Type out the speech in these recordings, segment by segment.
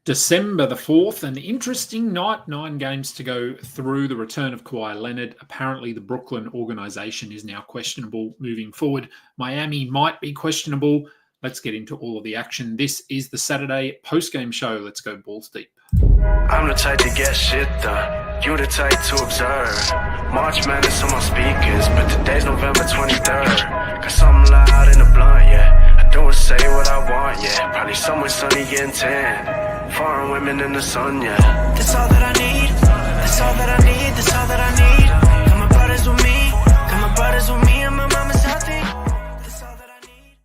December the 4th, an interesting night, 9 games to go through the return of Kawhi Leonard. Apparently, the Brooklyn organization is now questionable moving forward. Miami might be questionable. Let's get into all of the action. This is the Saturday post-game show. Let's go balls deep. I'm the type to get shit done. You the type to observe. March Madness on my speakers, but today's November 23rd. Got something loud in the blunt, yeah. I don't say what I want, yeah. Probably somewhere sunny getting tan. Foreign women in the sun, yeah. That's all that I need. That's all that I need. That's all that I need. Got my brothers with me. Got my brothers with me, and my mama's healthy. That's all that I need.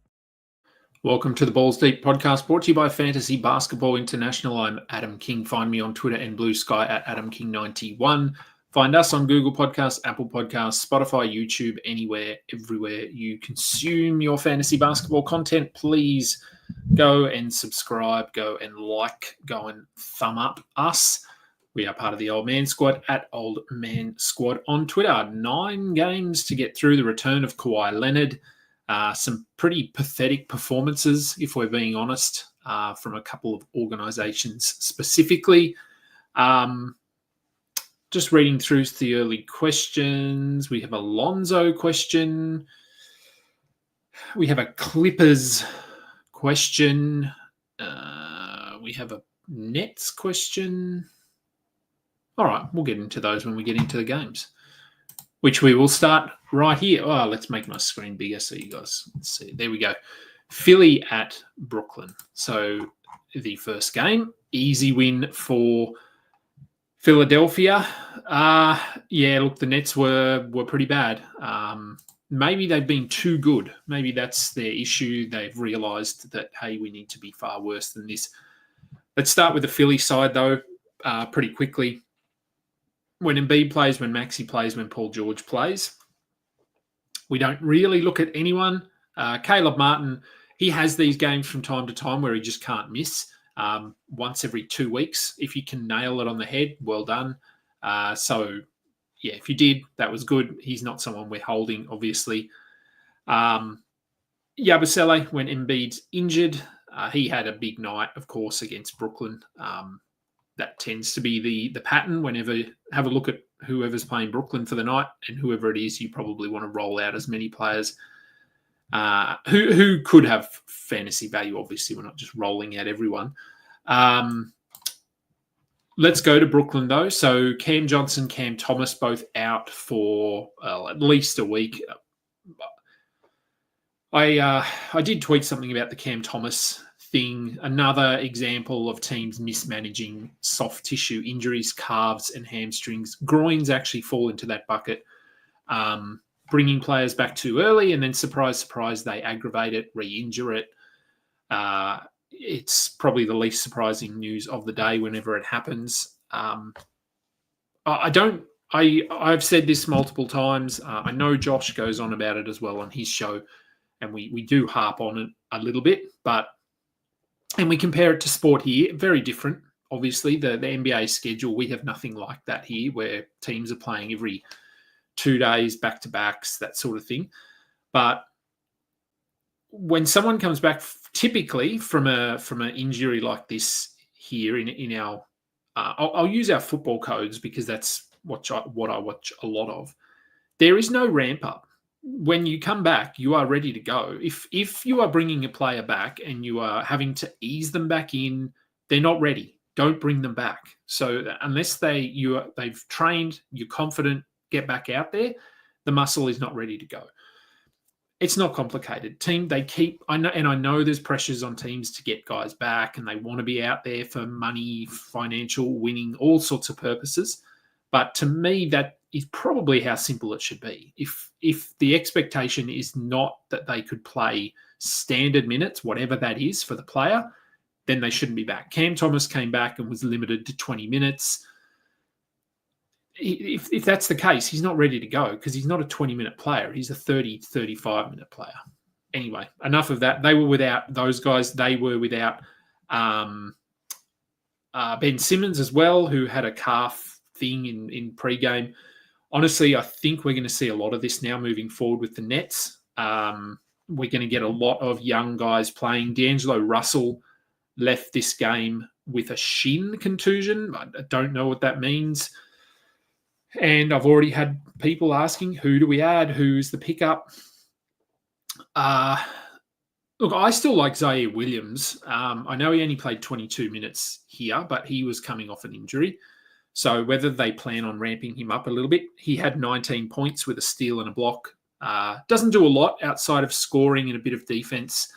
Welcome to the Balls Deep podcast, brought to you by Fantasy Basketball International. I'm Adam King. Find me on Twitter and Blue Sky at AdamKing91. Find us on Google Podcasts, Apple Podcasts, Spotify, YouTube, anywhere, everywhere you consume your fantasy basketball content. Please go and subscribe, go and like, go and thumb up us. We are part of the Old Man Squad at Old Man Squad on Twitter. 9 games to get through the return of Kawhi Leonard. Some pretty pathetic performances, if we're being honest, from a couple of organizations specifically. Just reading through the early questions. We have a Lonzo question. We have a Clippers question. We have a Nets question. All right, we'll get into those when we get into the games, which we will start right here. Oh, let's make my screen bigger so you guys can see. There we go. Philly at Brooklyn. So the first game, easy win for Philadelphia. Look, the Nets were pretty bad. Maybe they've been too good. Maybe that's their issue. They've realized that, hey, we need to be far worse than this. Let's start with the Philly side, though, pretty quickly. When Embiid plays, when Maxey plays, when Paul George plays, we don't really look at anyone. Caleb Martin, he has these games from time to time where he just can't miss. Once every 2 weeks. If you can nail it on the head, well done. If you did, that was good. He's not someone we're holding, obviously. Yabusele, when Embiid's injured, he had a big night, of course, against Brooklyn. That tends to be the pattern whenever have a look at whoever's playing Brooklyn for the night, and whoever it is, you probably want to roll out as many players who could have fantasy value. Obviously, we're not just rolling out everyone. Let's go to Brooklyn, though. So Cam Johnson, Cam Thomas, both out for at least a week. I did tweet something about the Cam Thomas thing. Another example of teams mismanaging soft tissue injuries, calves and hamstrings. Groins actually fall into that bucket. Bringing players back too early, and then surprise, surprise, they aggravate it, re-injure it. It's probably the least surprising news of the day whenever it happens. I've said this multiple times. I know Josh goes on about it as well on his show, and we do harp on it a little bit, and we compare it to sport here. Very different, obviously. The NBA schedule, we have nothing like that here, where teams are playing every 2 days, back-to-backs, that sort of thing. But when someone comes back, typically from an injury like this here in our, I'll use our football codes because that's what I watch a lot of. There is no ramp up. When you come back, you are ready to go. If you are bringing a player back and you are having to ease them back in, they're not ready. Don't bring them back. So unless they've trained, you're confident, get back out there, the muscle is not ready to go. It's not complicated. I know there's pressures on teams to get guys back, and they want to be out there for money, financial, winning, all sorts of purposes. But to me, that is probably how simple it should be. If the expectation is not that they could play standard minutes, whatever that is for the player, then they shouldn't be back. Cam Thomas came back and was limited to 20 minutes. If that's the case, he's not ready to go because he's not a 20-minute player. He's a 30, 35-minute player. Anyway, enough of that. They were without those guys. They were without Ben Simmons as well, who had a calf thing in pre-game. Honestly, I think we're going to see a lot of this now moving forward with the Nets. We're going to get a lot of young guys playing. D'Angelo Russell left this game with a shin contusion. I don't know what that means. And I've already had people asking, who do we add? Who's the pickup? Look, I still like Zaire Williams. I know he only played 22 minutes here, but he was coming off an injury. So whether they plan on ramping him up a little bit, he had 19 points with a steal and a block. Doesn't do a lot outside of scoring and a bit of defense,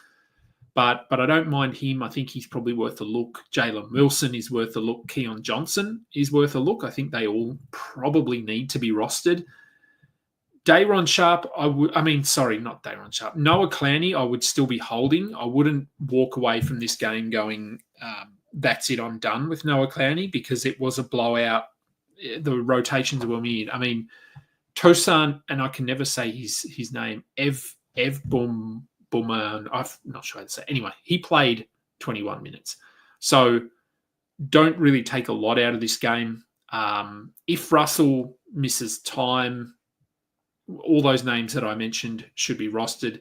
but I don't mind him. I think he's probably worth a look. Jalen Wilson is worth a look. Keon Johnson is worth a look. I think they all probably need to be rostered. Dayron Sharp, not Dayron Sharp. Noah Clowney, I would still be holding. I wouldn't walk away from this game going, that's it, I'm done with Noah Clowney, because it was a blowout. The rotations were weird. I mean, Tosan, and I can never say his name, Ev Boomer, I'm not sure how to say it. Anyway, he played 21 minutes. So don't really take a lot out of this game. If Russell misses time, all those names that I mentioned should be rostered.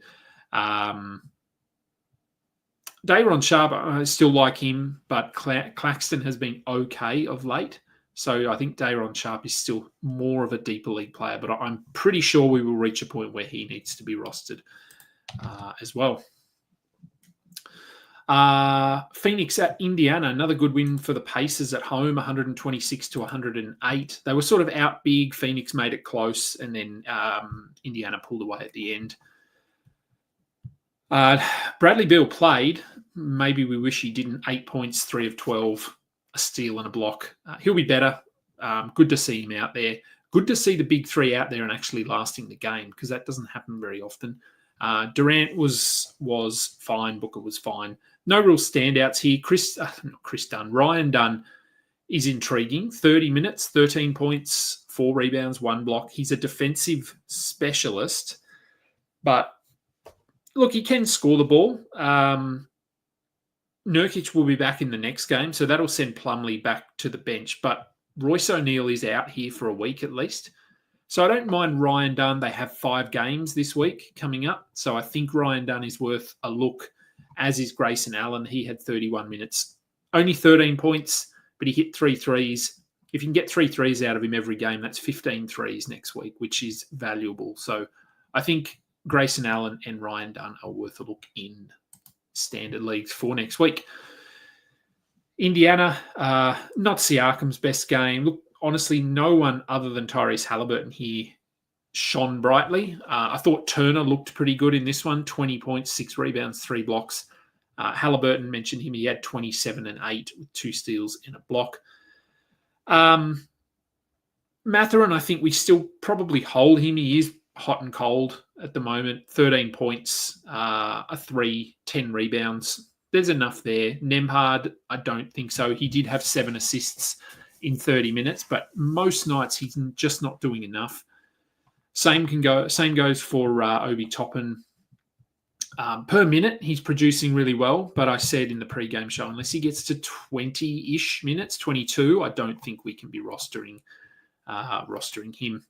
Dayron Sharp, I still like him, but Claxton has been okay of late. So I think Dayron Sharp is still more of a deeper league player, but I'm pretty sure we will reach a point where he needs to be rostered as well. Phoenix at Indiana, another good win for the Pacers at home, 126-108. They were sort of out big. Phoenix made it close, and then Indiana pulled away at the end. Bradley Beal played. Maybe we wish he didn't. 8 points, 3 of 12, a steal and a block. He'll be better. Good to see him out there. Good to see the big three out there and actually lasting the game, because that doesn't happen very often. Durant was fine. Booker was fine. No real standouts here. Ryan Dunn is intriguing. 30 minutes, 13 points, 4 rebounds, 1 block. He's a defensive specialist, but look, he can score the ball. Nurkic will be back in the next game, so that'll send Plumlee back to the bench. But Royce O'Neal is out here for a week at least. So I don't mind Ryan Dunn. They have 5 games this week coming up. So I think Ryan Dunn is worth a look, as is Grayson Allen. He had 31 minutes. Only 13 points, but he hit 3 threes. If you can get 3 threes out of him every game, that's 15 threes next week, which is valuable. So I think Grayson Allen and Ryan Dunn are worth a look in standard leagues for next week. Indiana, not Siakam's best game. Look, honestly, no one other than Tyrese Halliburton here shone brightly. I thought Turner looked pretty good in this one. 20 points, 6 rebounds, 3 blocks. Halliburton, mentioned him. He had 27 and 8 with 2 steals and a block. Mathurin, I think we still probably hold him. He is hot and cold at the moment. 13 points, a 3, 10 rebounds. There's enough there. Nembhard, I don't think so. He did have 7 assists in 30 minutes, but most nights he's just not doing enough. Same goes for Obi Toppin. Per minute, he's producing really well, but I said in the pre-game show, unless he gets to 20-ish minutes, 22, I don't think we can be rostering him.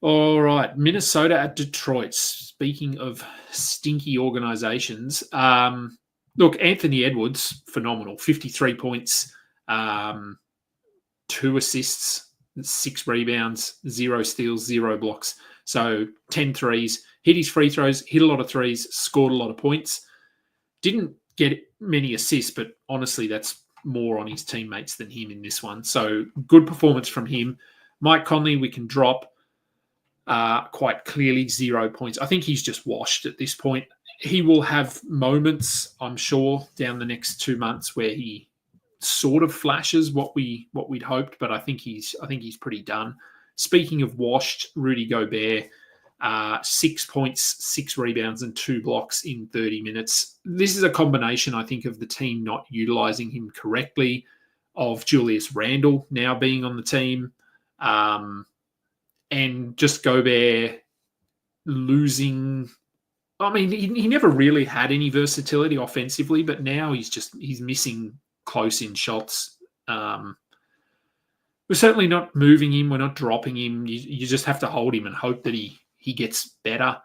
All right, Minnesota at Detroit. Speaking of stinky organizations, look, Anthony Edwards, phenomenal. 53 points, 2 assists, 6 rebounds, 0 steals, 0 blocks. So 10 threes, hit his free throws, hit a lot of threes, scored a lot of points. Didn't get many assists, but honestly, that's more on his teammates than him in this one. So good performance from him. Mike Conley, we can drop. Quite clearly 0 points. I think he's just washed at this point. He will have moments, I'm sure, down the next 2 months where he sort of flashes what we'd hoped, but I think he's pretty done. Speaking of washed, Rudy Gobert, 6 points, 6 rebounds, and 2 blocks in 30 minutes. This is a combination, I think, of the team not utilizing him correctly, of Julius Randle now being on the team, and just Gobert losing. I mean, he never really had any versatility offensively, but now he's missing close-in shots. We're certainly not moving him. We're not dropping him. You just have to hold him and hope that he gets better.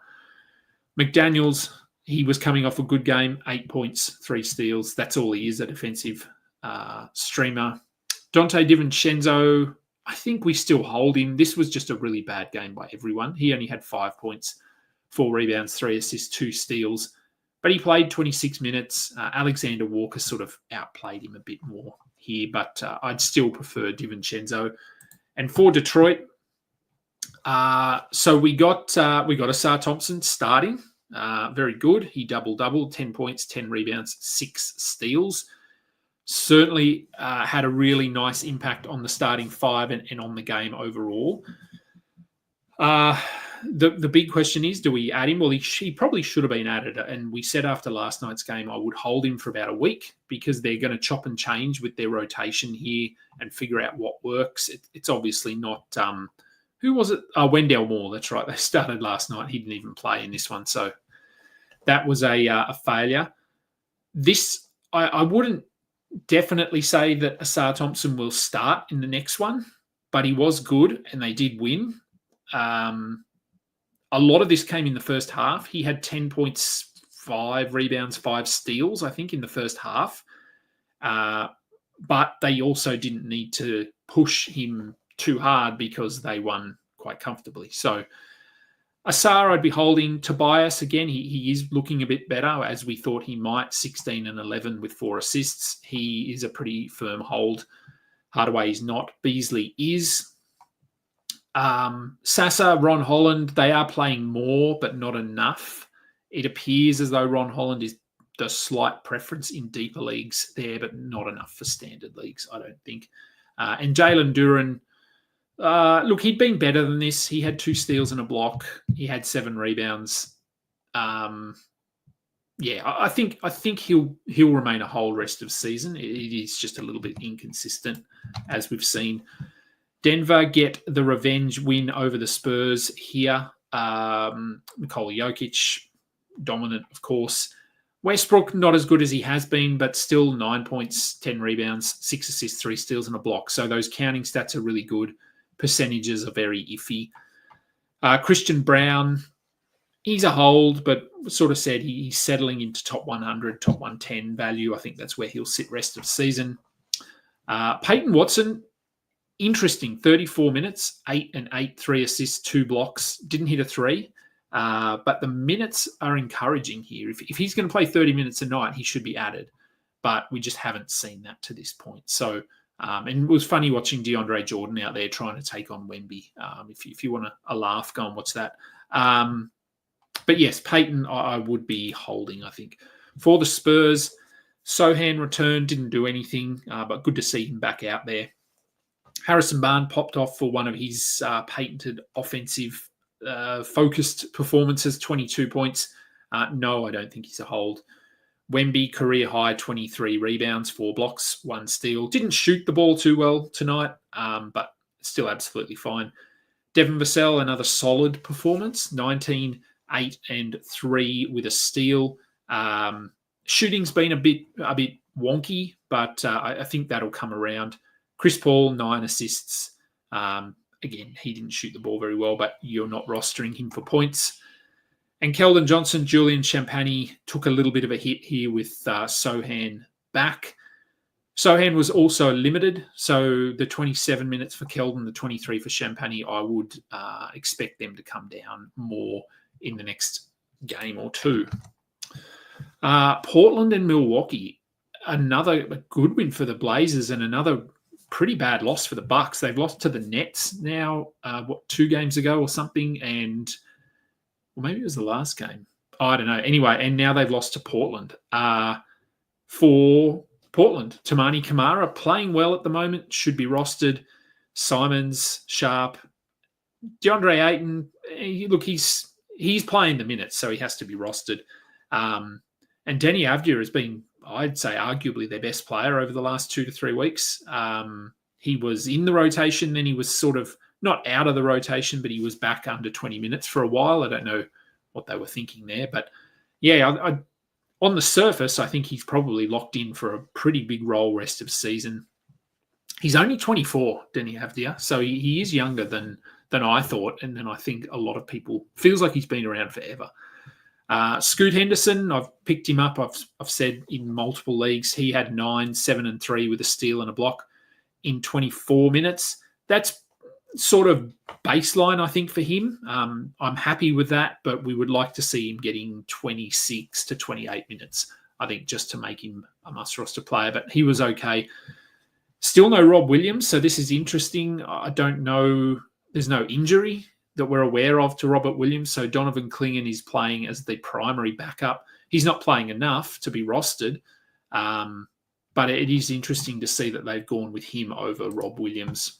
McDaniels, He was coming off a good game, 8 points, 3 steals. That's all he is, a defensive streamer. Dante DiVincenzo, I think we still hold him. This was just a really bad game by everyone. He only had 5 points, 4 rebounds, 3 assists, 2 steals. But he played 26 minutes. Alexander Walker sort of outplayed him a bit more here, but I'd still prefer DiVincenzo. And for Detroit, so we got Asar Thompson starting. Very good. He double-doubled, 10 points, 10 rebounds, 6 steals. Certainly had a really nice impact on the starting 5 and on the game overall. The big question is, do we add him? Well, he probably should have been added. And we said after last night's game, I would hold him for about a week because they're going to chop and change with their rotation here and figure out what works. It's obviously not... who was it? Wendell Moore, that's right. They started last night. He didn't even play in this one. So that was a failure. This, I wouldn't definitely say that Asar Thompson will start in the next one, but he was good and they did win. A lot of this came in the first half. He had 10 points, 5 rebounds, 5 steals, I think, in the first half. But they also didn't need to push him too hard because they won quite comfortably. So Asar, I'd be holding. Tobias, again, he is looking a bit better as we thought he might, 16 and 11 with 4 assists. He is a pretty firm hold. Hardaway is not. Beasley is. Sasa, Ron Holland, they are playing more, but not enough. It appears as though Ron Holland is the slight preference in deeper leagues there, but not enough for standard leagues, I don't think. And Jalen Duren, look, he'd been better than this. He had 2 steals and a block. He had 7 rebounds. I think he'll remain a whole rest of season. It is just a little bit inconsistent, as we've seen. Denver get the revenge win over the Spurs here. Nikola Jokic, dominant, of course. Westbrook, not as good as he has been, but still 9 points, 10 rebounds, 6 assists, 3 steals, and a block. So those counting stats are really good. Percentages are very iffy. Christian Brown, he's a hold, but sort of said he's settling into top 100, top 110 value. I think that's where he'll sit rest of season. Peyton Watson, interesting, 34 minutes, 8 and 8, 3 assists, 2 blocks. Didn't hit a 3, but the minutes are encouraging here. If he's going to play 30 minutes a night, he should be added, but we just haven't seen that to this point. So, and it was funny watching DeAndre Jordan out there trying to take on Wemby. If you want a laugh, go and watch that. But yes, Peyton, I would be holding, I think. For the Spurs, Sohan returned, didn't do anything, but good to see him back out there. Harrison Barnes popped off for one of his patented offensive focused performances, 22 points. No, I don't think he's a hold. Wemby, career high, 23 rebounds, 4 blocks, 1 steal. Didn't shoot the ball too well tonight, but still absolutely fine. Devin Vassell, another solid performance, 19, 8 and 3 with a steal. Shooting's been a bit wonky, but I think that'll come around. Chris Paul, 9 assists. Again, he didn't shoot the ball very well, but you're not rostering him for points. And Keldon Johnson, Julian Champagny took a little bit of a hit here with Sohan back. Sohan was also limited, so the 27 minutes for Keldon, the 23 for Champagny, I would expect them to come down more in the next game or two. Portland and Milwaukee, another good win for the Blazers and another pretty bad loss for the Bucks. They've lost to the Nets now, 2 games ago or something, and maybe it was the last game. I don't know. Anyway, and now they've lost to Portland. For Portland, Tamani Kamara playing well at the moment, should be rostered. Simons, Sharp, DeAndre Ayton. Look, he's playing the minutes, so he has to be rostered. And Denny Avdia has been, I'd say, arguably their best player over the last 2 to 3 weeks. He was in the rotation, then he was sort of not out of the rotation, but he was back under 20 minutes for a while. I don't know what they were thinking there. But yeah, on the surface, I think he's probably locked in for a pretty big role rest of season. He's only 24, Denny Avdia, so he is younger than I thought. And then I think a lot of people, feels like he's been around forever. Scoot Henderson, I've picked him up. I've said in multiple leagues, he had 9, 7 and 3 with a steal and a block in 24 minutes. That's sort of baseline, I think, for him. I'm happy with that, but we would like to see him getting 26 to 28 minutes, I think, just to make him a must-roster player. But he was okay. Still no Rob Williams, so this is interesting. I don't know. There's no injury that we're aware of to Robert Williams, so Donovan Clingan is playing as the primary backup. He's not playing enough to be rostered, but it is interesting to see that they've gone with him over Rob Williams.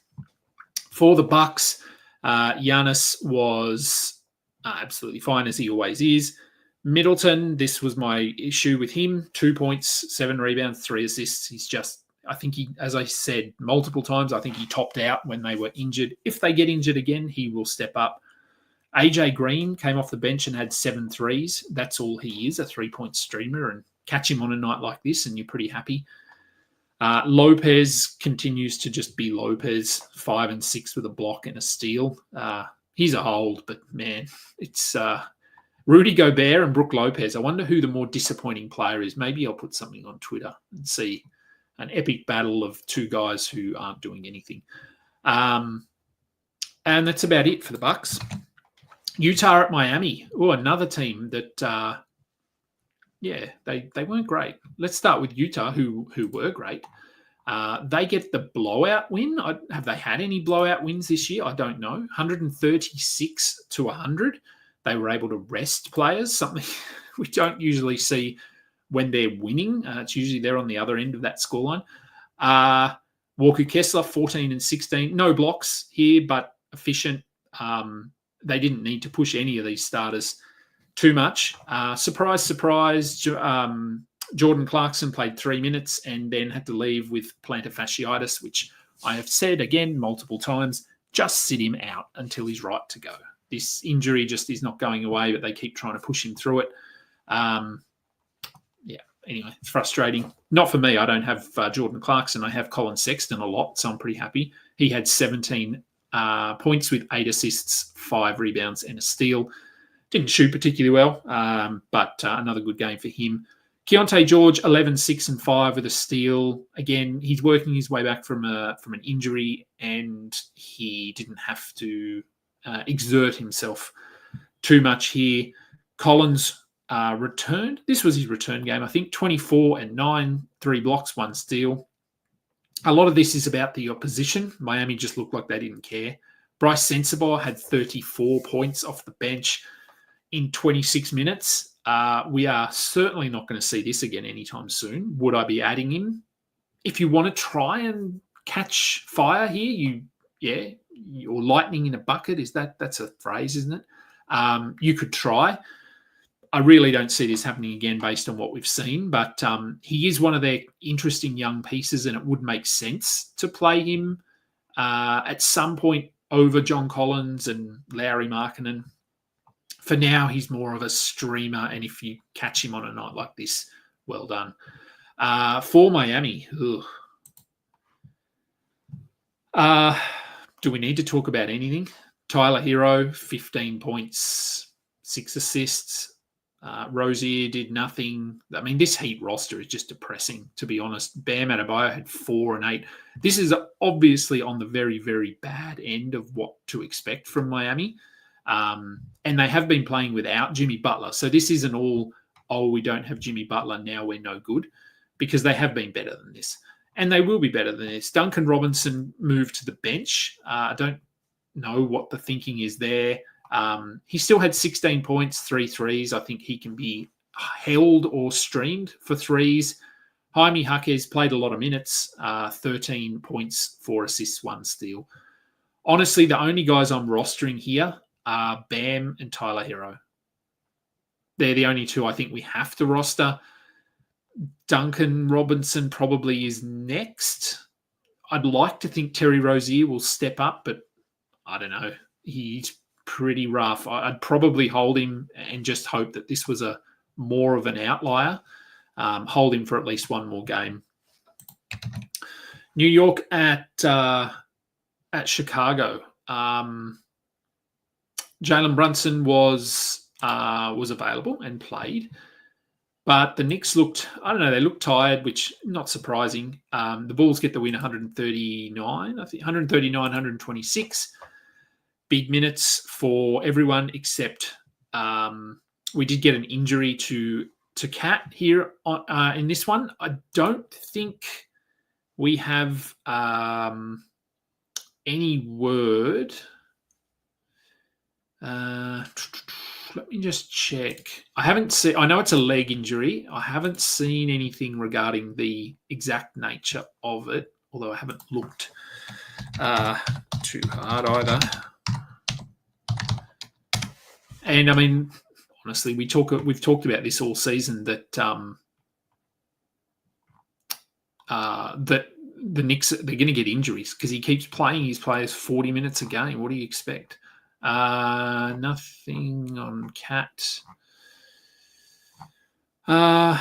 For the Bucks, Giannis was absolutely fine, as he always is. Middleton, this was my issue with him. 2 points, 7 rebounds, 3 assists. He's just, I think he, as I said multiple times, I think he topped out when they were injured. If they get injured again, he will step up. AJ Green came off the bench and had 7 threes. That's all he is, a 3-point streamer. And catch him on a night like this and you're pretty happy. Lopez continues to just be Lopez, 5 and 6 with a block and a steal. He's a hold, but man, it's Rudy Gobert and Brook Lopez. I wonder who the more disappointing player is. Maybe I'll put something on Twitter and see an epic battle of two guys who aren't doing anything. And that's about it for the Bucks. Utah at Miami. Oh, another team that they weren't great. Let's start with Utah, who were great. They get the blowout win. Have they had any blowout wins this year? I don't know. 136 to 100. They were able to rest players, something we don't usually see when they're winning. It's usually they're on the other end of that scoreline. Walker Kessler, 14 and 16. No blocks here, but efficient. They didn't need to push any of these starters too much. Surprise, surprise. Jordan Clarkson played 3 minutes and then had to leave with plantar fasciitis, which I have said again multiple times, just sit him out until he's right to go. This injury just is not going away, but they keep trying to push him through it. Anyway, it's frustrating. Not for me. I don't have Jordan Clarkson. I have Colin Sexton a lot, so I'm pretty happy. He had 17 points with 8 assists, 5 rebounds, and a steal. Didn't shoot particularly well, but another good game for him. Keontae George, 11, 6, and 5 with a steal. Again, he's working his way back from an injury, and he didn't have to exert himself too much here. Collins returned. This was his return game, I think. 24 and 9, 3 blocks, 1 steal. A lot of this is about the opposition. Miami just looked like they didn't care. Bryce Sensabaugh had 34 points off the bench in 26 minutes. We are certainly not going to see this again anytime soon. Would I be adding him? If you want to try and catch fire here, or lightning in a bucket, that's a phrase, isn't it? You could try. I really don't see this happening again based on what we've seen, but he is one of their interesting young pieces, and it would make sense to play him at some point over John Collins and Lauri Markkanen. For now, he's more of a streamer, and if you catch him on a night like this, well done. For Miami, do we need to talk about anything? Tyler Hero, 15 points, 6 assists. Rozier did nothing. I mean, this Heat roster is just depressing, to be honest. Bam Adebayo had 4 and 8. This is obviously on the very, very bad end of what to expect from Miami. And they have been playing without Jimmy Butler. So this isn't all, we don't have Jimmy Butler, now we're no good, because they have been better than this. And they will be better than this. Duncan Robinson moved to the bench. I don't know what the thinking is there. He still had 16 points, 3 threes. I think he can be held or streamed for threes. Jaime Jaquez played a lot of minutes, 13 points, 4 assists, 1 steal. Honestly, the only guys I'm rostering here are Bam and Tyler Hero. They're the only two I think we have to roster. Duncan Robinson probably is next. I'd like to think Terry Rozier will step up, but I don't know. He's pretty rough. I'd probably hold him and just hope that this was a more of an outlier. Hold him for at least one more game. New York at Chicago. Jalen Brunson was was available and played. But the Knicks looked, I don't know, they looked tired, which not surprising. The Bulls get the win 139, I think, 139, 126. Big minutes for everyone except we did get an injury to Cat here in this one. I don't think we have any word. Let me just check. I know it's a leg injury. I haven't seen anything regarding the exact nature of it, although I haven't looked too hard either. And I mean, honestly, we've talked about this all season that that the Knicks, they're going to get injuries because he keeps playing his players 40 minutes a game. What do you expect? Nothing on Cat. Yeah,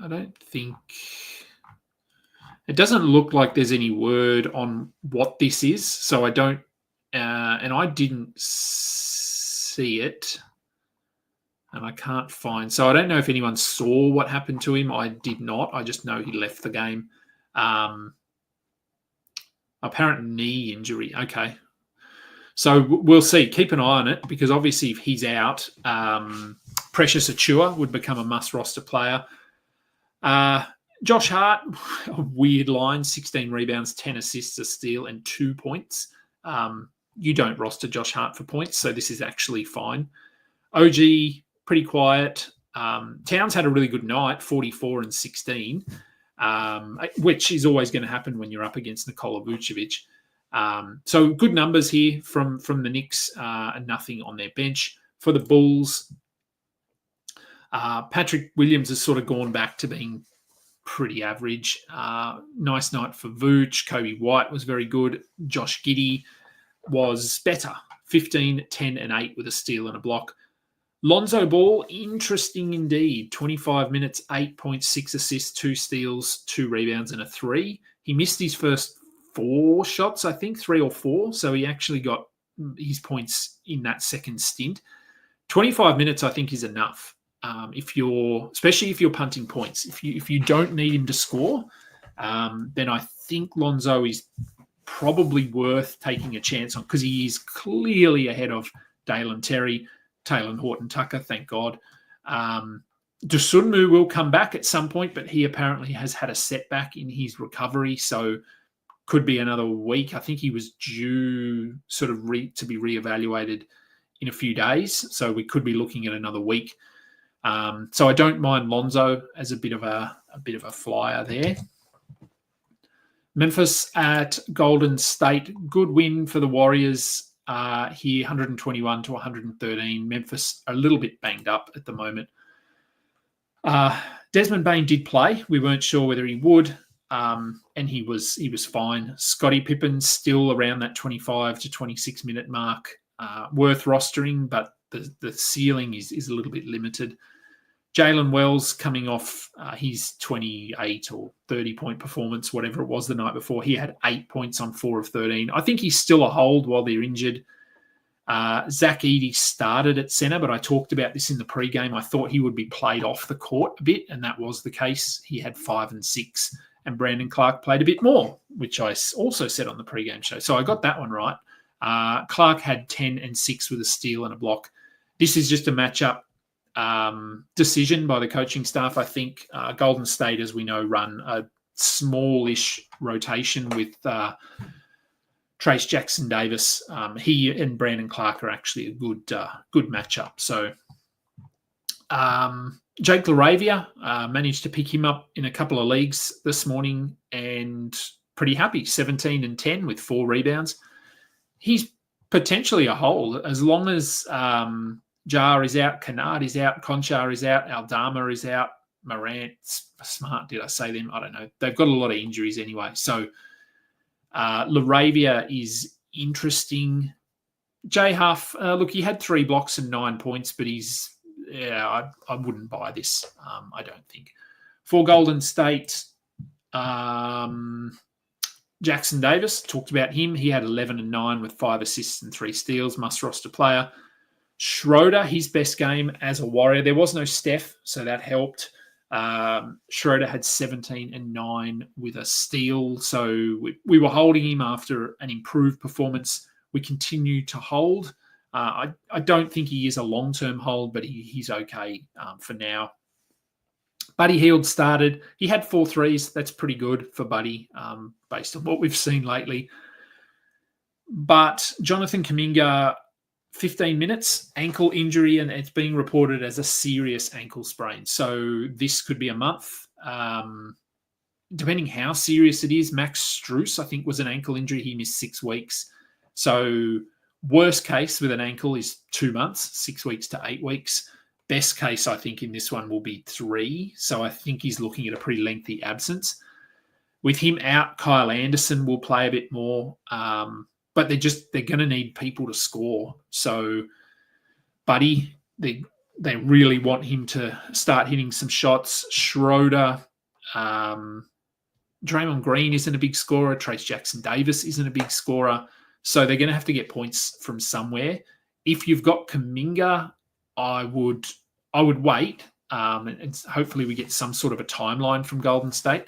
I don't think it doesn't look like there's any word on what this is, so I don't, and I didn't see it, and I can't find. So I don't know if anyone saw what happened to him. I did not. I just know he left the game. Apparent knee injury. Okay. So we'll see. Keep an eye on it because obviously if he's out, Precious Achua would become a must-roster player. Josh Hart, a weird line, 16 rebounds, 10 assists, a steal, and 2 points. You don't roster Josh Hart for points, so this is actually fine. OG, pretty quiet. Towns had a really good night, 44 and 16. Which is always going to happen when you're up against Nikola Vucevic. So good numbers here from the Knicks and nothing on their bench. For the Bulls, Patrick Williams has sort of gone back to being pretty average. Nice night for Vooch. Kobe White was very good. Josh Giddey was better, 15, 10, and 8 with a steal and a block. Lonzo Ball, interesting indeed. 25 minutes, 8.6 assists, 2 steals, 2 rebounds, and a 3. He missed his first 4 shots, I think, 3 or 4. So he actually got his points in that second stint. 25 minutes, I think, is enough. Especially if you're punting points. If you don't need him to score, then I think Lonzo is probably worth taking a chance on because he is clearly ahead of Dalen Terry, Taylor Horton-Tucker, thank God. Dosunmu will come back at some point, but he apparently has had a setback in his recovery, so could be another week. I think he was due sort of to be reevaluated in a few days, so we could be looking at another week. So I don't mind Lonzo as a bit of a flyer there. Memphis at Golden State, good win for the Warriors. Here, 121 to 113. Memphis a little bit banged up at the moment. Desmond Bane did play. We weren't sure whether he would, and he was fine. Scottie Pippen still around that 25 to 26 minute mark. Worth rostering, but the ceiling is a little bit limited. Jalen Wells coming off his 28 or 30-point performance, whatever it was the night before. He had 8 points on 4 of 13. I think he's still a hold while they're injured. Zach Edey started at center, but I talked about this in the pregame. I thought he would be played off the court a bit, and that was the case. He had 5 and 6, and Brandon Clark played a bit more, which I also said on the pregame show. So I got that one right. Clark had 10 and 6 with a steal and a block. This is just a matchup decision by the coaching staff. I think Golden State, as we know, run a smallish rotation with Trace Jackson Davis. He and Brandon Clark are actually a good matchup. So Jake LaRavia managed to pick him up in a couple of leagues this morning and pretty happy, 17 and 10 with 4 rebounds. He's potentially a hold as long as Jar is out, Kennard is out, Conchar is out, Aldama is out, Morant, Smart, did I say them? I don't know. They've got a lot of injuries anyway. So LaRavia is interesting. Jay Huff, look, he had 3 blocks and 9 points, but I wouldn't buy this, I don't think. For Golden State, Jackson Davis, talked about him. He had 11 and 9 with 5 assists and 3 steals, must roster player. Schroeder, his best game as a Warrior. There was no Steph, so that helped. Schroeder had 17 and 9 with a steal. So we were holding him after an improved performance. We continue to hold. I don't think he is a long-term hold, but he's okay for now. Buddy Hield started. He had 4 threes. That's pretty good for Buddy based on what we've seen lately. But Jonathan Kuminga, 15 minutes, ankle injury, and it's being reported as a serious ankle sprain. So this could be a month. Depending how serious it is, Max Strus, I think, was an ankle injury. He missed 6 weeks. So worst case with an ankle is 2 months, 6 weeks to 8 weeks. Best case, I think, in this one will be 3. So I think he's looking at a pretty lengthy absence. With him out, Kyle Anderson will play a bit more. But they're going to need people to score. So Buddy, they really want him to start hitting some shots. Schroeder, Draymond Green isn't a big scorer. Trace Jackson Davis isn't a big scorer. So they're going to have to get points from somewhere. If you've got Kuminga, I would wait, and hopefully we get some sort of a timeline from Golden State.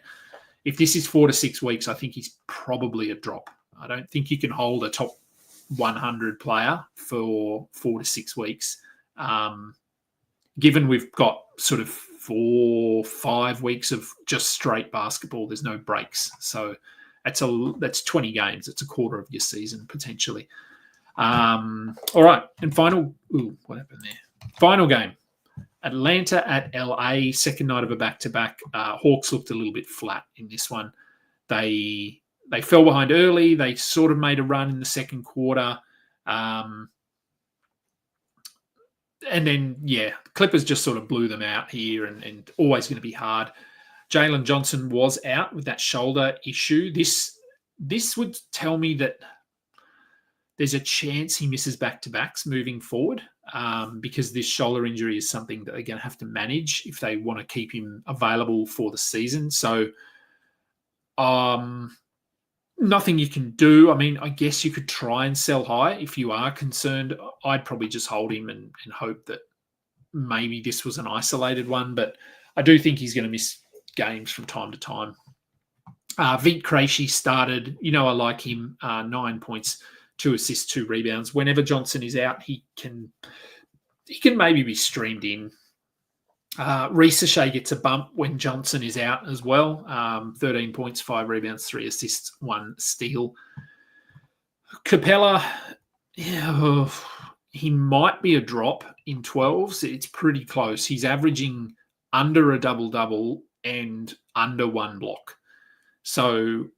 If this is 4 to 6 weeks, I think he's probably a drop. I don't think you can hold a top 100 player for 4 to 6 weeks. Given we've got sort of 4, 5 weeks of just straight basketball, there's no breaks. So that's 20 games. It's a quarter of your season potentially. All right, and final. What happened there? Final game. Atlanta at LA, second night of a back-to-back. Hawks looked a little bit flat in this one. They fell behind early. They sort of made a run in the second quarter. And then, Clippers just sort of blew them out here and always going to be hard. Jalen Johnson was out with that shoulder issue. This would tell me that there's a chance he misses back-to-backs moving forward because this shoulder injury is something that they're going to have to manage if they want to keep him available for the season. So nothing you can do. I mean, I guess you could try and sell high if you are concerned. I'd probably just hold him and hope that maybe this was an isolated one, but I do think he's going to miss games from time to time. Vit Krejci started. I like him. 9 points, 2 assists, 2 rebounds. Whenever Johnson is out, he can maybe be streamed in. Ricochet gets a bump when Johnson is out as well. 13 points, 5 rebounds, 3 assists, 1 steal. Capella, he might be a drop in 12s. It's pretty close. He's averaging under a double-double and under 1 block. So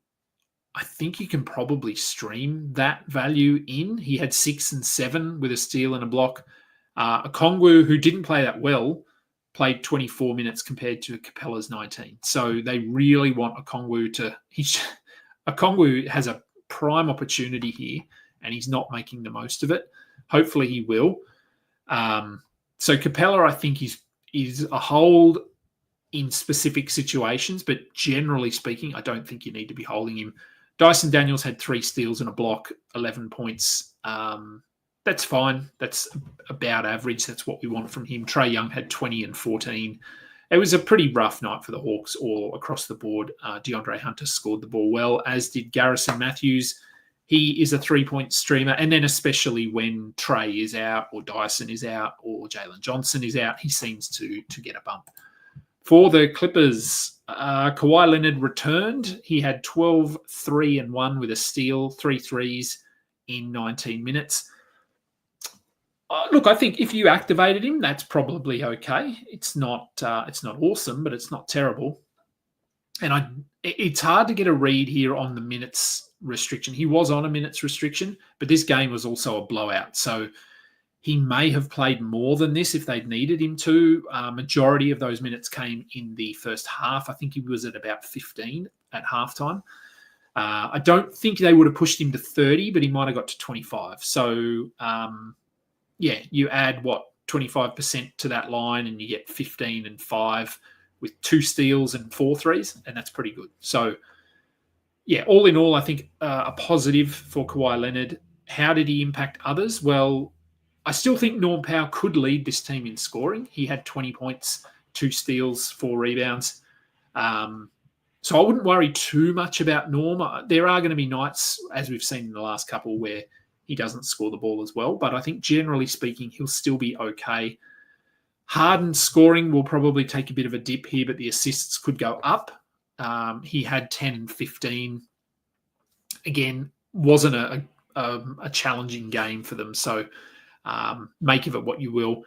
I think you can probably stream that value in. He had 6 and 7 with a steal and a block. Okongwu, who didn't play that well, played 24 minutes compared to Capella's 19. So they really want Okongwu to... Okongwu has a prime opportunity here, and he's not making the most of it. Hopefully he will. So Capella, I think, is a hold in specific situations, but generally speaking, I don't think you need to be holding him. Dyson Daniels had 3 steals and a block, 11 points. That's fine. That's about average. That's what we want from him. Trae Young had 20 and 14. It was a pretty rough night for the Hawks all across the board. DeAndre Hunter scored the ball well, as did Garrison Matthews. He is a 3-point streamer, and then especially when Trae is out or Dyson is out or Jalen Johnson is out, he seems to get a bump. For the Clippers, Kawhi Leonard returned. He had 12, 3 and 1 with a steal, 3 threes in 19 minutes. Look, I think if you activated him, that's probably okay. It's not awesome, but it's not terrible. And it's hard to get a read here on the minutes restriction. He was on a minutes restriction, but this game was also a blowout. So he may have played more than this if they'd needed him to. Majority of those minutes came in the first half. I think he was at about 15 at halftime. I don't think they would have pushed him to 30, but he might have got to 25. So, you add, 25% to that line and you get 15 and 5 with 2 steals and 4 threes, and that's pretty good. So, yeah, all in all, I think a positive for Kawhi Leonard. How did he impact others? Well, I still think Norm Powell could lead this team in scoring. He had 20 points, 2 steals, 4 rebounds. So I wouldn't worry too much about Norm. There are going to be nights, as we've seen in the last couple, where he doesn't score the ball as well. But I think generally speaking, he'll still be okay. Harden's scoring will probably take a bit of a dip here, but the assists could go up. He had 10 and 15. Again, wasn't a challenging game for them. So make of it what you will.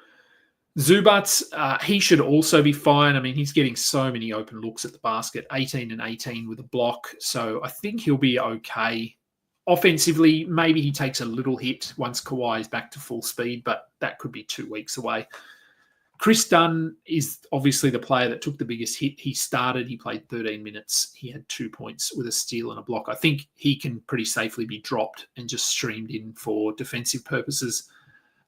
Zubats, he should also be fine. I mean, he's getting so many open looks at the basket, 18 and 18 with a block. So I think he'll be okay. Offensively, maybe he takes a little hit once Kawhi is back to full speed, but that could be 2 weeks away. Chris Dunn is obviously the player that took the biggest hit. He started, he played 13 minutes. He had 2 points with a steal and a block. I think he can pretty safely be dropped and just streamed in for defensive purposes.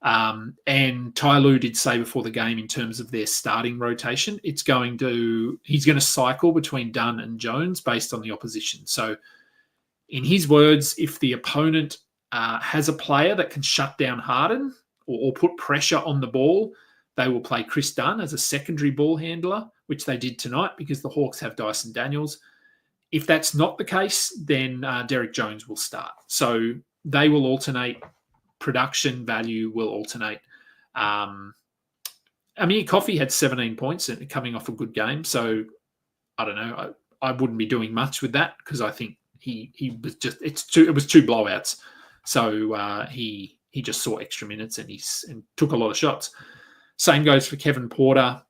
And Ty Lue did say before the game in terms of their starting rotation, he's going to cycle between Dunn and Jones based on the opposition. So in his words, if the opponent has a player that can shut down Harden or put pressure on the ball, they will play Chris Dunn as a secondary ball handler, which they did tonight because the Hawks have Dyson Daniels. If that's not the case, then Derek Jones will start. So they will alternate. Production value will alternate. Amir Coffey had 17 points coming off a good game. So I don't know. I wouldn't be doing much with that because I think he was just it was 2 blowouts. So he just saw extra minutes and took a lot of shots. Same goes for Kevin Porter.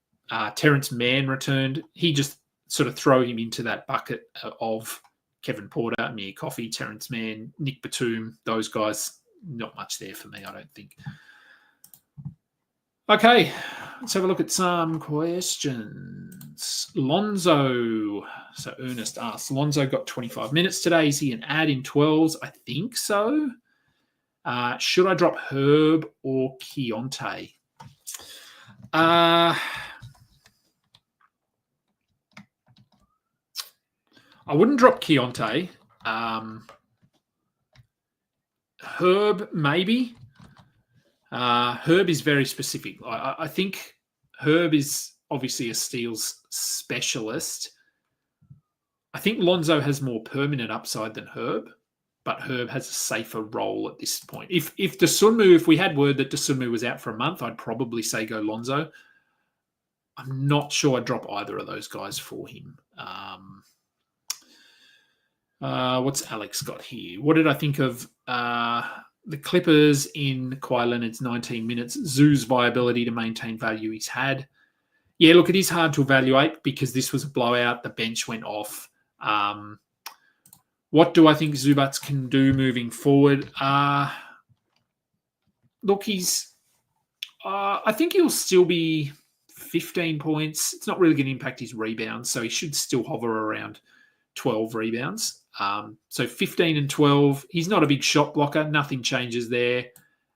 Terrence Mann returned. He just sort of throw him into that bucket of Kevin Porter, Amir Coffey, Terrence Mann, Nick Batum, those guys. Not much there for me, I don't think. Okay, let's have a look at some questions. Lonzo. So Ernest asks, Lonzo got 25 minutes today. Is he an add in 12s? I think so. Should I drop Herb or Keontae? I wouldn't drop Keontae. Herb, maybe. Herb is very specific. I think Herb is obviously a steals specialist. I think Lonzo has more permanent upside than Herb, but Herb has a safer role at this point. If we had word that Dosunmu was out for a month, I'd probably say go Lonzo. I'm not sure I'd drop either of those guys for him. What's Alex got here? What did I think of the Clippers in Kawhi Leonard's 19 minutes? Zoo's viability to maintain value he's had. Yeah, look, it is hard to evaluate because this was a blowout. The bench went off. What do I think Zubats can do moving forward? Look, I think he'll still be 15 points. It's not really going to impact his rebounds, so he should still hover around 12 rebounds. So 15 and 12. He's not a big shot blocker. Nothing changes there.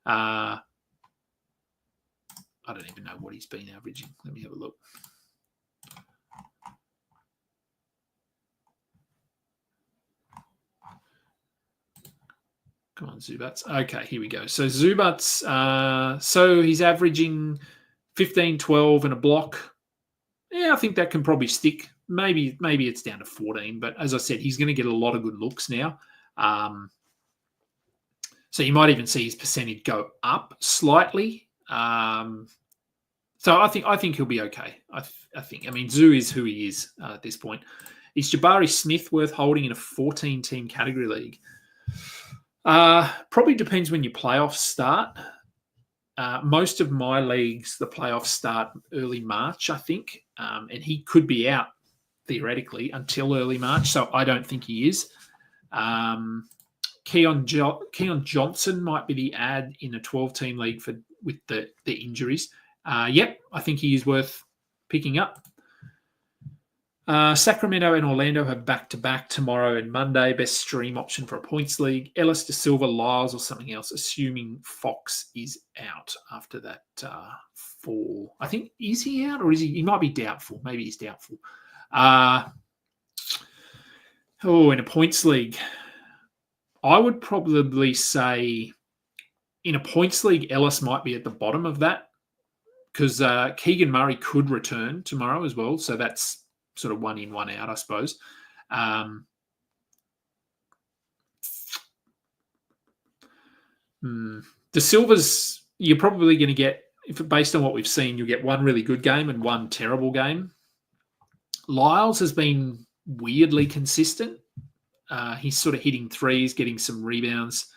I don't even know what he's been averaging. Let me have a look. Come on, Zubats. Okay, here we go. So Zubats, so he's averaging 15, 12 and a block. Yeah, I think that can probably stick. Maybe it's down to 14, but as I said, he's going to get a lot of good looks now. So you might even see his percentage go up slightly. So I think he'll be okay. I mean, Zoo is who he is at this point. Is Jabari Smith worth holding in a 14-team category league? Probably depends when your playoffs start. Most of my leagues, the playoffs start early March, I think, and he could be out theoretically until early March, so I don't think he is. Keon Johnson might be the ad in a 12-team league with the injuries. Yep, I think he is worth picking up. Sacramento and Orlando have back-to-back tomorrow and Monday. Best stream option for a points league. Ellis De Silva, Lyles, or something else, assuming Fox is out after that fall. I think, is he out or is he? He might be doubtful. Maybe he's doubtful. Oh, in a points league, I would probably say in a points league, Ellis might be at the bottom of that because Keegan Murray could return tomorrow as well. So that's sort of one in, one out, I suppose. De Silva's, you're probably going to get, if based on what we've seen, you'll get one really good game and one terrible game. Lyles has been weirdly consistent. He's sort of hitting threes, getting some rebounds.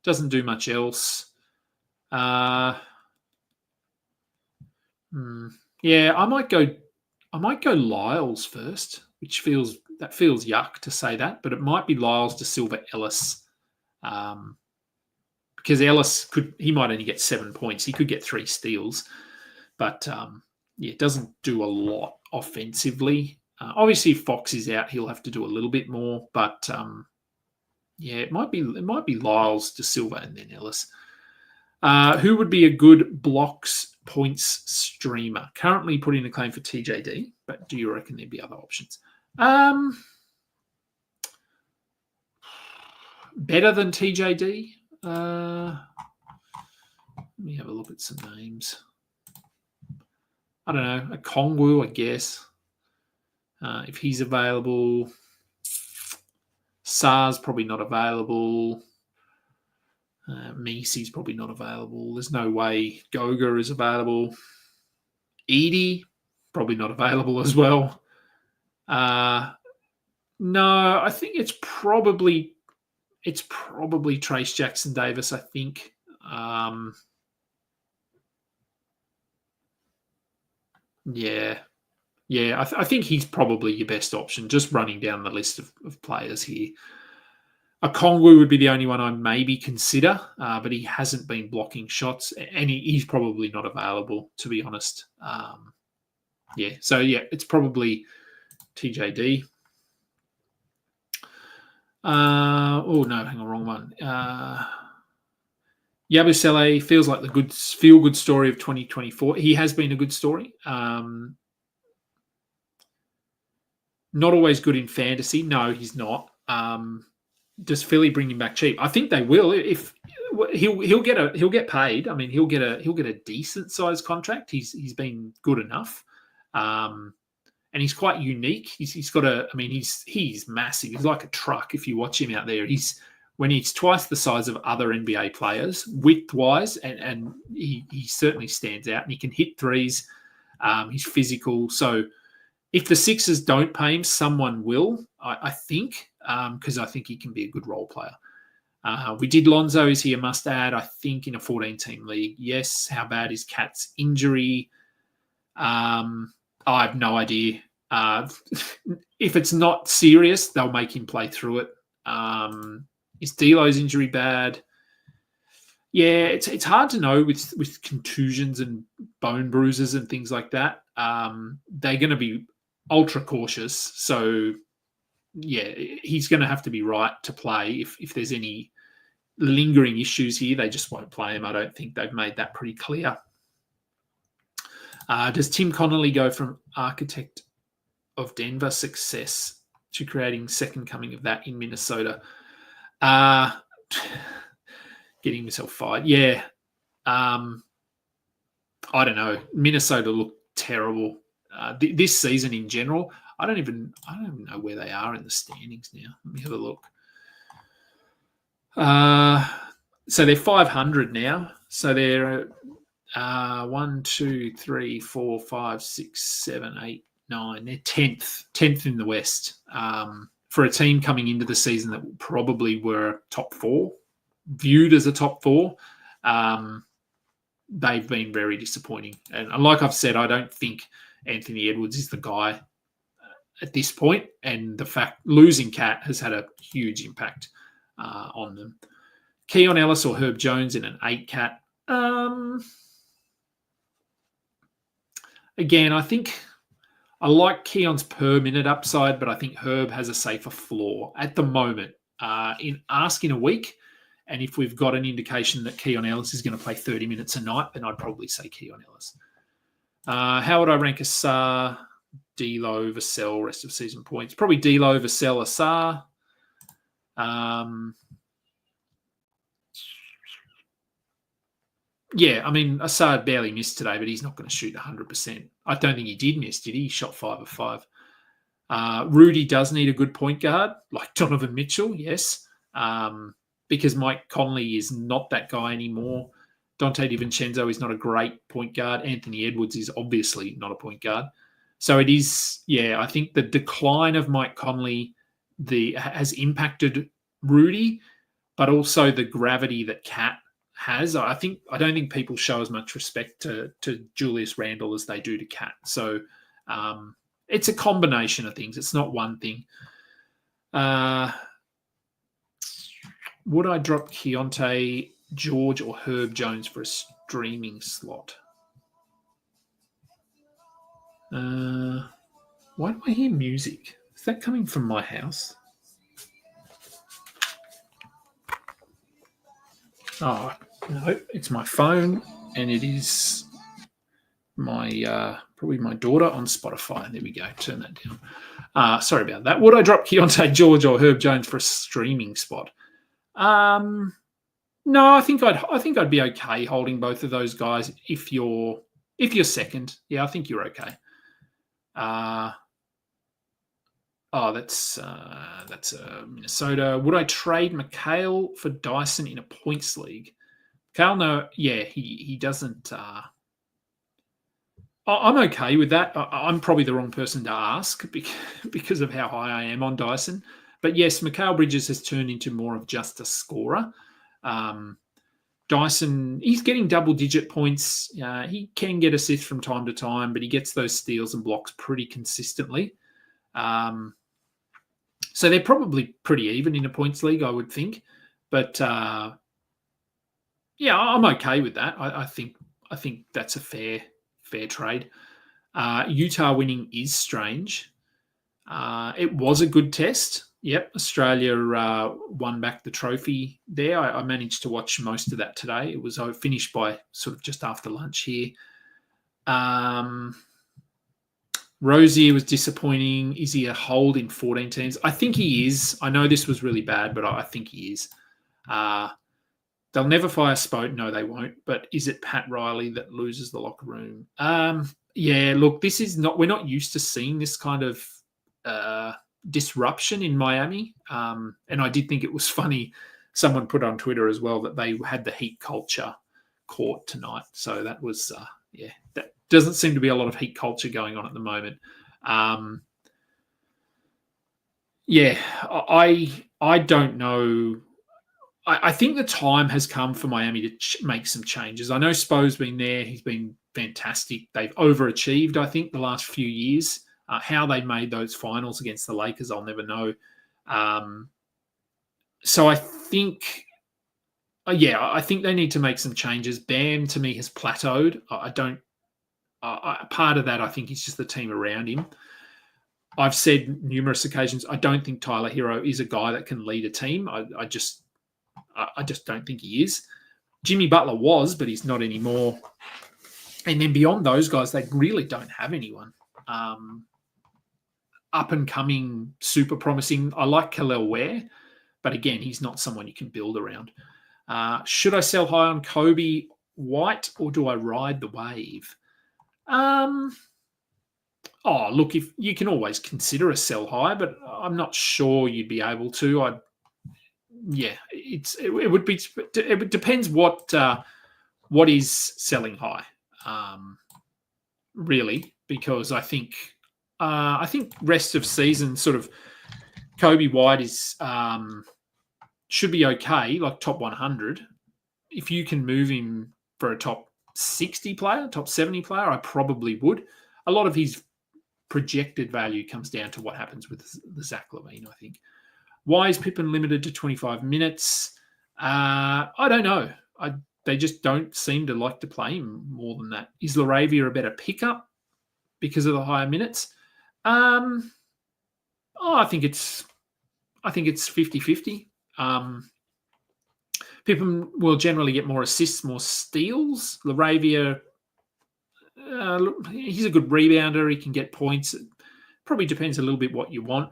Doesn't do much else. Yeah, I might go Lyles first, which feels yuck to say that, but it might be Lyles, De Silva, Ellis. Because Ellis he might only get 7 points. He could get 3 steals, but it doesn't do a lot offensively. Obviously, if Fox is out, he'll have to do a little bit more. But it might be Lyles, De Silva, and then Ellis. Who would be a good blocks points streamer? Currently putting a claim for TJD, but do you reckon there'd be other options? Better than TJD? Let me have a look at some names. I don't know. A Kongwu, I guess. If he's available. Sar's probably not available. Misi's probably not available. There's no way Goga is available. Edie, probably not available as well. No, I think it's probably Trace Jackson Davis, I think. I think he's probably your best option, just running down the list of players here. A Kongwu would be the only one I maybe consider, but he hasn't been blocking shots, and he's probably not available, to be honest. It's probably TJD. No, hang on, wrong one. Yabusele feels like the feel-good story of 2024. He has been a good story. Not always good in fantasy. No, he's not. Does Philly bring him back cheap? I think they will. If he'll get paid. I mean, he'll get a decent sized contract. He's been good enough, and he's quite unique. He's massive. He's like a truck. If you watch him out there, he's twice the size of other NBA players width wise, and he certainly stands out. And he can hit threes. He's physical. So if the Sixers don't pay him, someone will. I think. Because I think he can be a good role player. We did Lonzo. Is he a must-add? I think in a 14-team league, yes. How bad is Cat's injury? I have no idea. If it's not serious, they'll make him play through it. Is D'Lo's injury bad? Yeah, it's hard to know with contusions and bone bruises and things like that. They're going to be ultra cautious. So yeah, he's going to have to be right to play. If there's any lingering issues here, they just won't play him. I don't think they've made that pretty clear. Does Tim Connolly go from architect of Denver success to creating second coming of that in Minnesota? Getting himself fired. Yeah. I don't know. Minnesota looked terrible this season in general. I don't even know where they are in the standings now. Let me have a look. So they're 500 now. So they're 1, 2, 3, 4, 5, 6, 7, 8, 9. They're 10th in the West. For a team coming into the season that probably were top 4, viewed as a top 4, they've been very disappointing. And like I've said, I don't think Anthony Edwards is the guy at this point, and the fact losing Cat has had a huge impact on them. Keon Ellis or Herb Jones in an 8 Cat. Again, I think I like Keon's per minute upside, but I think Herb has a safer floor at the moment. In a week, and if we've got an indication that Keon Ellis is going to play 30 minutes a night, then I'd probably say Keon Ellis. How would I rank a Sar? D'Lo, Vassell, rest of season points. Probably D'Lo, Vassell, Assar. Yeah, I mean, Assad barely missed today, but he's not going to shoot 100%. I don't think he did miss, did he? He shot 5 of 5. Rudy does need a good point guard, like Donovan Mitchell, yes, because Mike Conley is not that guy anymore. Dante DiVincenzo is not a great point guard. Anthony Edwards is obviously not a point guard. So it is, I think the decline of Mike Conley has impacted Rudy, but also the gravity that Cat has. I don't think people show as much respect to Julius Randle as they do to Cat. So it's a combination of things. It's not one thing. Would I drop Keontae George or Herb Jones for a streaming slot? Why do I hear music? Is that coming from my house? Oh, no, it's my phone, and it is my probably my daughter on Spotify. There we go. Turn that down. Sorry about that. Would I drop Keontae George or Herb Jones for a streaming spot? No, I think I'd be okay holding both of those guys if you're second. Yeah, I think you're okay. That's Minnesota. Would I trade McHale for Dyson in a points league? McHale, no, yeah, he doesn't. I'm okay with that. I'm probably the wrong person to ask because of how high I am on Dyson. But yes, Mikal Bridges has turned into more of just a scorer. Dyson, he's getting double-digit points. He can get assists from time to time, but he gets those steals and blocks pretty consistently. So they're probably pretty even in a points league, I would think. But I'm okay with that. I think that's a fair trade. Utah winning is strange. It was a good test. Yep, Australia won back the trophy there. I managed to watch most of that today. It was finished by sort of just after lunch here. Rozier was disappointing. Is he a hold in 14 teams? I think he is. I know this was really bad, but I think he is. They'll never fire Spote. No, they won't. But is it Pat Riley that loses the locker room? Look, this is not. We're not used to seeing this kind of disruption in Miami. And I did think it was funny. Someone put on Twitter as well that they had the heat culture court tonight. So that was, that doesn't seem to be a lot of heat culture going on at the moment. I don't know. I think the time has come for Miami to make some changes. I know Spo's been there. He's been fantastic. They've overachieved, I think, the last few years. How they made those finals against the Lakers, I'll never know. So I think, I think they need to make some changes. Bam, to me, has plateaued. Part of that, I think, is just the team around him. I've said numerous occasions, I don't think Tyler Hero is a guy that can lead a team. I just don't think he is. Jimmy Butler was, but he's not anymore. And then beyond those guys, they really don't have anyone. Up and coming, super promising. I like Khalil Ware, but again, he's not someone you can build around. Should I sell high on Kobe White or do I ride the wave? Look, if you can always consider a sell high, but I'm not sure you'd be able to. It depends what is selling high, really, because I think rest of season sort of Kobe White is should be okay, like top 100. If you can move him for a top 60 player, top 70 player, I probably would. A lot of his projected value comes down to what happens with the Zach LaVine, I think. Why is Pippen limited to 25 minutes? I don't know. They just don't seem to like to play him more than that. Is Laravia a better pickup because of the higher minutes? I think it's 50-50. Pippen will generally get more assists, more steals. Laravia, look, he's a good rebounder. He can get points. It probably depends a little bit what you want.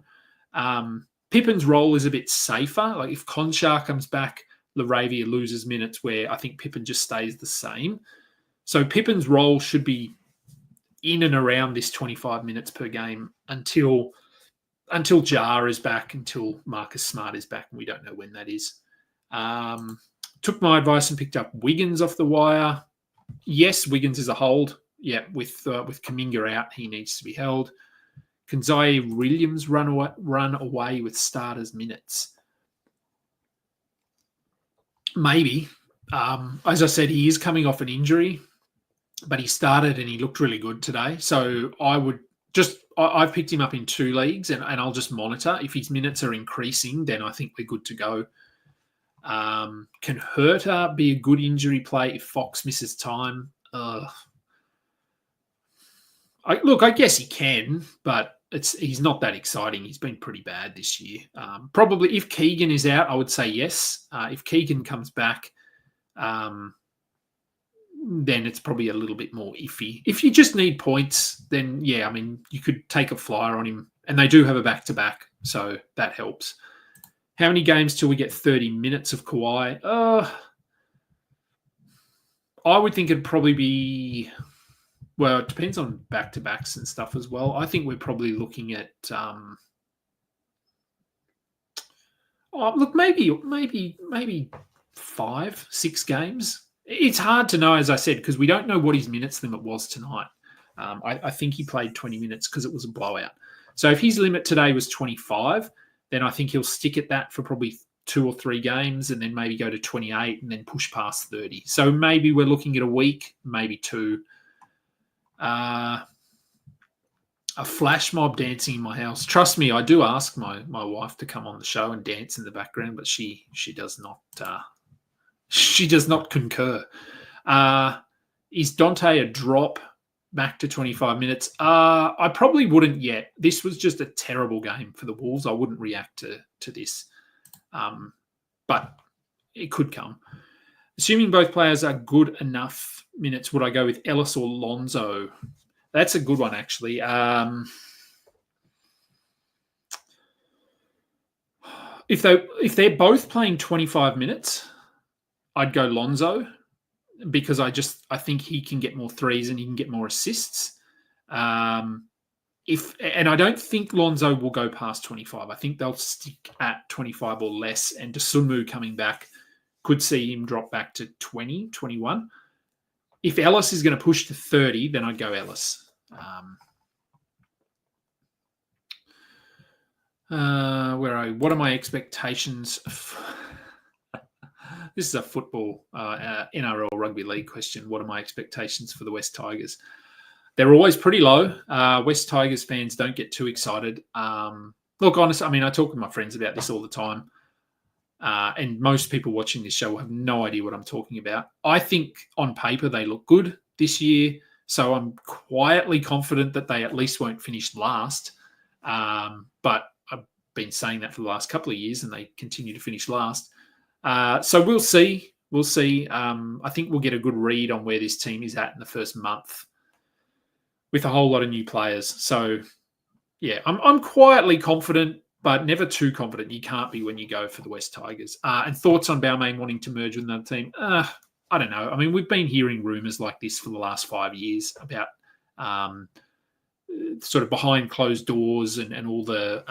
Pippen's role is a bit safer. Like if Conchar comes back, Laravia loses minutes where I think Pippen just stays the same. So Pippen's role should be in and around this 25 minutes per game until Jar is back, until Marcus Smart is back, and we don't know when that is. Took my advice and picked up Wiggins off the wire. Yes, Wiggins is a hold. Yeah, with Kuminga out, he needs to be held. Can Zaire Williams run away with starters minutes? Maybe. As I said, he is coming off an injury, but he started and he looked really good today. So I've picked him up in 2 leagues and I'll just monitor. If his minutes are increasing, then I think we're good to go. Can Herter be a good injury play if Fox misses time? I guess he can, but he's not that exciting. He's been pretty bad this year. Probably if Keegan is out, I would say yes. If Keegan comes back, then it's probably a little bit more iffy. If you just need points, then yeah, I mean, you could take a flyer on him. And they do have a back-to-back, so that helps. How many games till we get 30 minutes of Kawhi? I would think it'd probably be... Well, it depends on back-to-backs and stuff as well. I think we're probably looking at... maybe 5-6 games. It's hard to know, as I said, because we don't know what his minutes limit was tonight. I think he played 20 minutes because it was a blowout. So if his limit today was 25, then I think he'll stick at that for probably 2 or 3 games and then maybe go to 28 and then push past 30. So maybe we're looking at a week, maybe 2. A flash mob dancing in my house. Trust me, I do ask my wife to come on the show and dance in the background, but she does not. She does not concur. Is Dante a drop back to 25 minutes? I probably wouldn't yet. This was just a terrible game for the Wolves. I wouldn't react to this, but it could come. Assuming both players are good enough minutes, would I go with Ellis or Lonzo? That's a good one, actually. If they're both playing 25 minutes, I'd go Lonzo because I think he can get more threes and he can get more assists. And I don't think Lonzo will go past 25. I think they'll stick at 25 or less. And Dosunmu coming back could see him drop back to 20, 21. If Ellis is going to push to 30, then I'd go Ellis. What are my expectations? This is a football NRL rugby league question. What are my expectations for the West Tigers? They're always pretty low. West Tigers fans don't get too excited. Look, honestly, I mean, I talk with my friends about this all the time. And most people watching this show have no idea what I'm talking about. I think on paper they look good this year. So I'm quietly confident that they at least won't finish last. But I've been saying that for the last couple of years and they continue to finish last. So we'll see. We'll see. I think we'll get a good read on where this team is at in the first month with a whole lot of new players. So, yeah, I'm quietly confident, but never too confident. You can't be when you go for the West Tigers. And thoughts on Balmain wanting to merge with another team? I don't know. I mean, we've been hearing rumours like this for the last 5 years about sort of behind closed doors and all the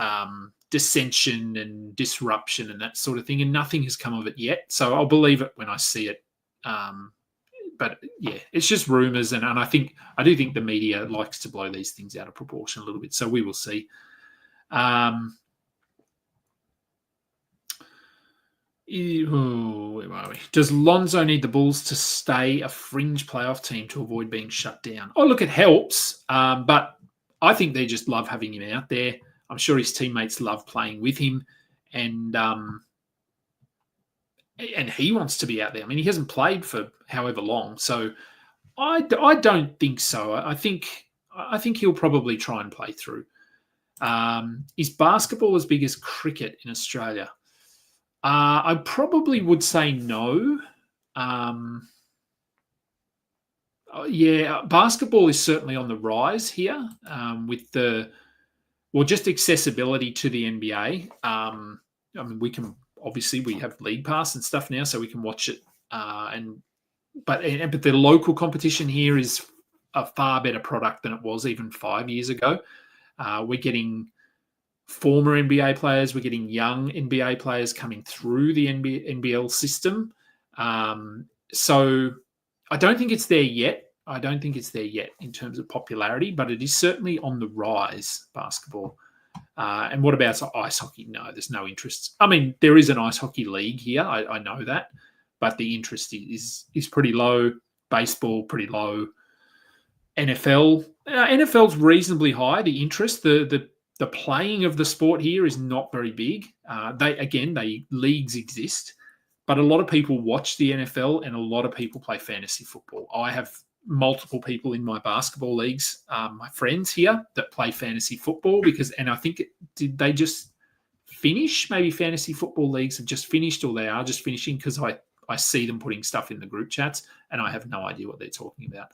dissension and disruption and that sort of thing, and nothing has come of it yet. So I'll believe it when I see it. But yeah, it's just rumours, and I do think the media likes to blow these things out of proportion a little bit. So we will see. Where are we? Does Lonzo need the Bulls to stay a fringe playoff team to avoid being shut down? Oh, look, it helps. But I think they just love having him out there. I'm sure his teammates love playing with him, and he wants to be out there. I mean, he hasn't played for however long, so I don't think so. I think he'll probably try and play through. Is basketball as big as cricket in Australia? I probably would say no. Yeah, basketball is certainly on the rise here with just accessibility to the NBA. I mean, we have League Pass and stuff now, so we can watch it. But the local competition here is a far better product than it was even 5 years ago. We're getting former NBA players, we're getting young NBA players coming through the NBL system. So I don't think it's there yet. In terms of popularity, but it is certainly on the rise, basketball. And what about ice hockey? No, there's no interest. I mean, there is an ice hockey league here. I know that, but the interest is pretty low. Baseball, pretty low. NFL's reasonably high. The interest, the playing of the sport here is not very big. Leagues exist, but a lot of people watch the NFL and a lot of people play fantasy football. I have multiple people in my basketball leagues, my friends here, that play fantasy football and I think did they just finish? Maybe fantasy football leagues have just finished, or they are just finishing, because I see them putting stuff in the group chats and I have no idea what they're talking about.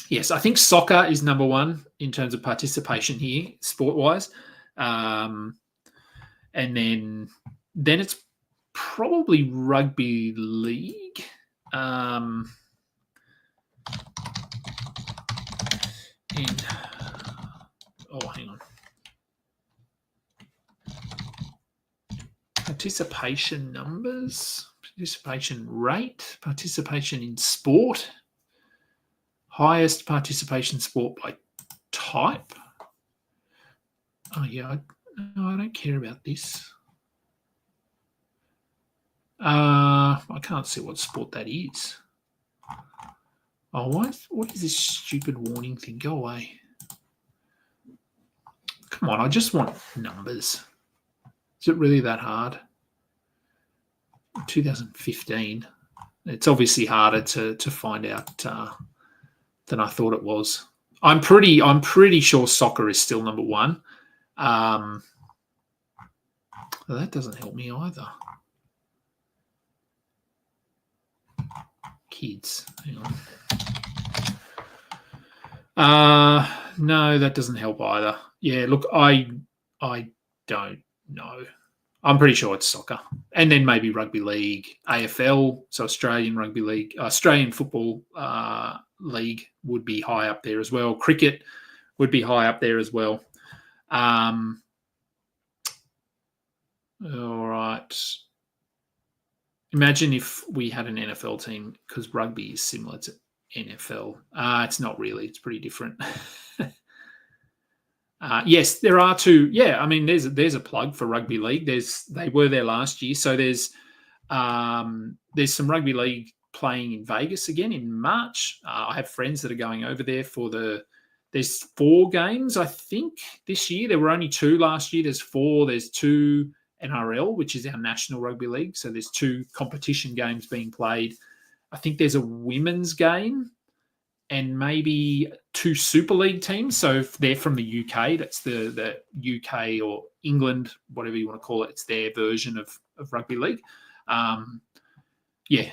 Yes, I think soccer is number one in terms of participation here, sport-wise. And then it's probably rugby league. Hang on. Participation numbers, participation rate, participation in sport, highest participation sport by type. Oh, yeah, I don't care about this. I can't see what sport that is. Oh, what is this stupid warning thing? Go away. Come on, I just want numbers. Is it really that hard? 2015. It's obviously harder to find out than I thought it was. I'm pretty sure soccer is still number one. Well, that doesn't help me either. Kids, hang on. No, that doesn't help either. Yeah, look, I don't know. I'm pretty sure it's soccer. And then maybe rugby league, AFL, so Australian Rugby League, Australian Football League would be high up there as well. Cricket would be high up there as well. All right. Imagine if we had an NFL team, because rugby is similar to NFL. It's not really. It's pretty different. Yes, there are two. Yeah, I mean, there's a plug for rugby league. They were there last year, so there's some rugby league playing in Vegas again in March. I have friends that are going over there for there's 4 games, I think, this year. There were only 2 last year. There's 4. There's 2 NRL, which is our National Rugby League. So there's 2 competition games being played. I think there's a women's game and maybe 2 Super League teams. So if they're from the UK, that's the UK or England, whatever you want to call it. It's their version of rugby league.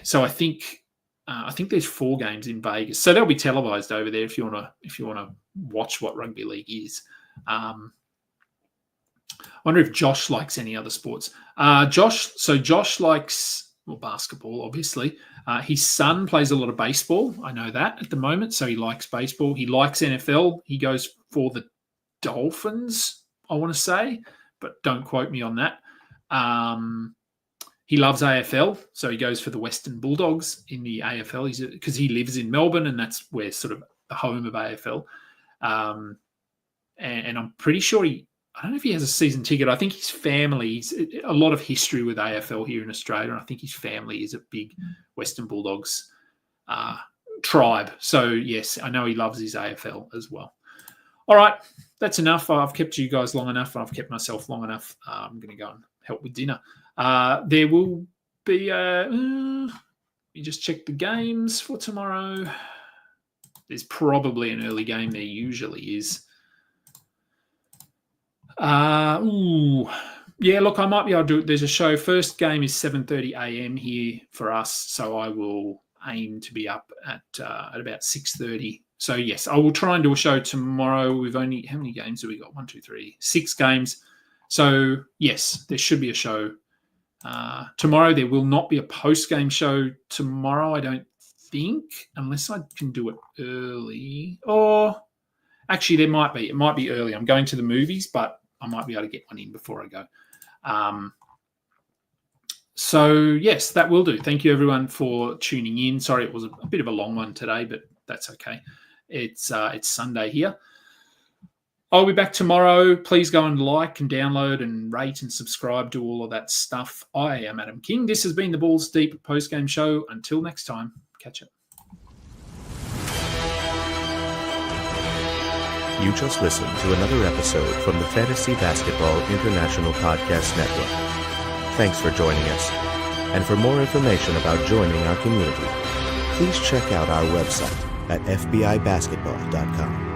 So I think there's 4 games in Vegas. So they'll be televised over there if you want to watch what rugby league is. I wonder if Josh likes any other sports. Josh likes basketball, obviously. His son plays a lot of baseball. I know that at the moment. So he likes baseball. He likes NFL. He goes for the Dolphins, I want to say, but don't quote me on that. He loves AFL, so he goes for the Western Bulldogs in the AFL because he lives in Melbourne, and that's where sort of the home of AFL. And I'm pretty sure I don't know if he has a season ticket. I think his family's a lot of history with AFL here in Australia, and I think his family is a big Western Bulldogs tribe. So, yes, I know he loves his AFL as well. All right, that's enough. I've kept you guys long enough. I've kept myself long enough. I'm going to go and help with dinner. There will be you just check the games for tomorrow. There's probably an early game. There usually is. Yeah, look, I might be able to do it. There's a show. First game is 7:30 a.m. here for us, so I will aim to be up at about 6:30. So yes, I will try and do a show tomorrow. We've only, how many games have we got? 1, 2, 3, 6 games. So yes, there should be a show tomorrow. There will not be a post-game show tomorrow, I don't think, unless I can do it early. Or actually, there might be. It might be early. I'm going to the movies, but I might be able to get one in before I go. So yes, that will do. Thank you everyone for tuning in. Sorry, it was a bit of a long one today, but that's okay. It's Sunday here. I'll be back tomorrow. Please go and like and download and rate and subscribe to all of that stuff. I am Adam King. This has been the Balls Deep post-game show. Until next time, catch up. You just listened to another episode from the Fantasy Basketball International Podcast Network. Thanks for joining us. And for more information about joining our community, please check out our website at fbibasketball.com.